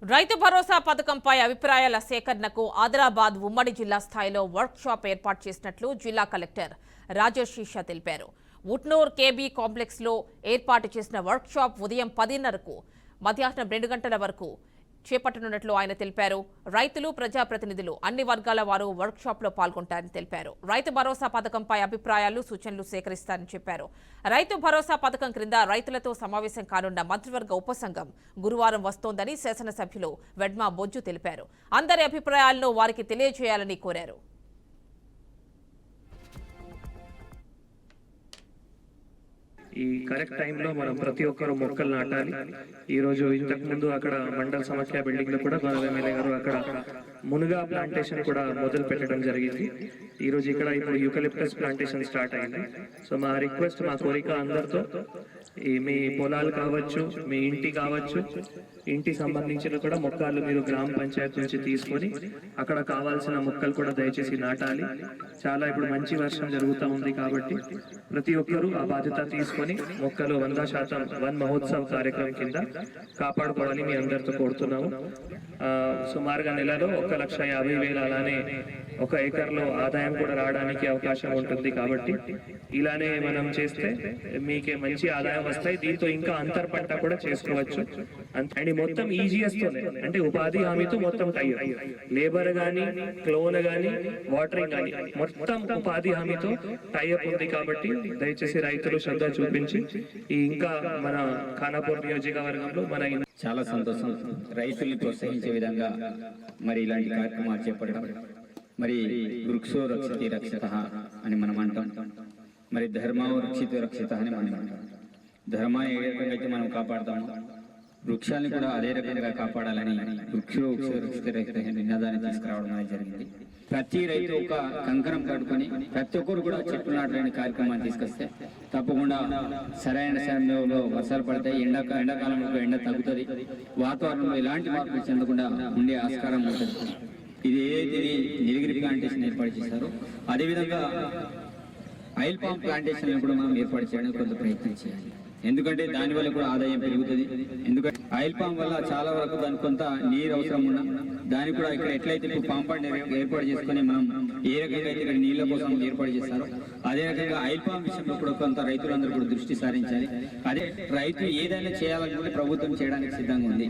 రైతు భరోసా పథకంపై అభిప్రాయాల సేకరణకు ఆదిలాబాద్ ఉమ్మడి జిల్లా స్థాయిలో వర్క్ షాప్ ఏర్పాటు చేసినట్లు జిల్లా కలెక్టర్ రాజేష్ శీషా తెలిపారు. ఉట్నూర్ కేబీ కాంప్లెక్స్ లో ఏర్పాటు చేసిన వర్క్ షాప్ ఉదయం 10:30కు మధ్యాహ్నం 2 గంటల వరకు చేపట్టనున్నట్లు ఆయన తెలిపారు. రైతులు, ప్రజాప్రతినిధులు అన్ని వర్గాల వారు వర్క్ షాప్ లో పాల్గొంటారని తెలిపారు. రైతు భరోసా పథకంపై అభిప్రాయాలు, సూచనలు సేకరిస్తారని చెప్పారు. రైతు భరోసా పథకం క్రింద రైతులతో సమావేశం కానున్న మంత్రివర్గ ఉపసంఘం గురువారం వస్తోందని శాసనసభ్యులు వెడ్మా బొజ్జు తెలిపారు. అందరి అభిప్రాయాలను వారికి తెలియజేయాలని కోరారు. ఈ కరెక్ట్ టైంలో మనం ప్రతి ఒక్కరు మొక్కలు నాటాలి. ఈ రోజు ఇంతకు ముందు అక్కడ మండల సమాఖ్య బిల్డింగ్ లో కూడా మన ఎమ్మెల్యే గారు అక్కడ మునుగా ప్లాంటేషన్ కూడా మొదలు పెట్టడం జరిగింది. ఈ రోజు ఇక్కడ ఇప్పుడు యూకలిప్టస్ ప్లాంటేషన్ స్టార్ట్ అయింది. సో మా రిక్వెస్ట్, మా కోరిక అందరితో మీ పొలాలు కావచ్చు, మీ ఇంటి కావచ్చు, ఇంటి సంబంధించిన కూడా మొక్కలు మీరు గ్రామ పంచాయతీ నుంచి తీసుకొని అక్కడ కావాల్సిన మొక్కలు కూడా దయచేసి నాటాలి. చాలా ఇప్పుడు మంచి వర్షం జరుగుతూ ఉంది కాబట్టి ప్రతి ఒక్కరూ ఆ బాధ్యత తీసుకొని మొక్కలు 100% వన్ మహోత్సవ్ కార్యక్రమం కింద కాపాడుకోవాలని మీ అందరితో కోరుతున్నాము. సుమారుగా నెలలో 1,50,000 అలానే 1 ఎకర్లో ఆదాయం కూడా రావడానికి అవకాశం ఉంటుంది. కాబట్టి ఇలానే మనం చేస్తే మీకే మంచి ఆదాయం వస్తాయి. దీంతో ఇంకా అంతర్ పంట కూడా చేసుకోవచ్చు. అండ్ మొత్తం ఈజీఎస్ తోనే, అంటే ఉపాధి హామీతో మొత్తం టైప్, లేబర్ గానీ, క్లోన్ గానీ, వాటరింగ్ గానీ మొత్తం ఉపాధి హామీతో టైప్ ఉంది. కాబట్టి దయచేసి రైతులు శ్రద్ధ చూపించి ఇంకా మన ఖానాపూర్ నియోజకవర్గంలో మన చాలా సంతోషం. రైతుల్ని ప్రోత్సహించే విధంగా మరి ఇలాంటి కార్యక్రమాలు చేపట్టడం, మరి వృక్షో రక్షితి రక్షిత అని మనం అంటాం, మరి ధర్మో రక్షిత రక్షిత అని మనం అంటాం. ధర్మాన్ని ఏ రకంగా అయితే మనం కాపాడుతామో వృక్షాన్ని కూడా అదే రకంగా కాపాడాలని వృక్షో రక్షిత రక్షిత నినాదాన్ని తీసుకురావడం అనేది జరిగింది. ప్రతి రైతు ఒక కంకణం కట్టుకొని ప్రతి ఒక్కరు కూడా చెట్లు నాటలేని కార్యక్రమాన్ని తీసుకొస్తే తప్పకుండా సరైన సమయంలో వర్షాలు పడతాయి. ఎండాకాలంలో ఎండ తగ్గుతుంది. వాతావరణంలో ఎలాంటి మార్పులు చెందకుండా ఉండే ఆస్కారం ఉంటుంది. ఇది నీలగిరి ప్లాంటేషన్ ఏర్పాటు చేశారు. అదేవిధంగా ఆయిల్ పామ్ ప్లాంటేషన్ కూడా మనం ఏర్పాటు చేయడానికి కొంత ప్రయత్నం చేయాలి. ఎందుకంటే దానివల్ల కూడా ఆదాయం పెరుగుతుంది. ఎందుకంటే ఆయిల్ పామ్ వల్ల చాలా వరకు దానికి కొంత నీరు అవసరం ఉన్నా దానికి కూడా ఇక్కడ ఎట్లయితే ఇప్పుడు పామ్ పండ్ ఏర్పాటు చేసుకుని మనం ఏ రకంగా అయితే ఇక్కడ నీళ్ళ కోసం ఏర్పాటు చేస్తారో అదే రకంగా ఆయిల్ పామ్ విషయంలో కూడా కొంత రైతులందరూ కూడా దృష్టి సారించాలి. అదే రైతు ఏదైనా చేయాలనుకుంటే ప్రభుత్వం చేయడానికి సిద్ధంగా ఉంది.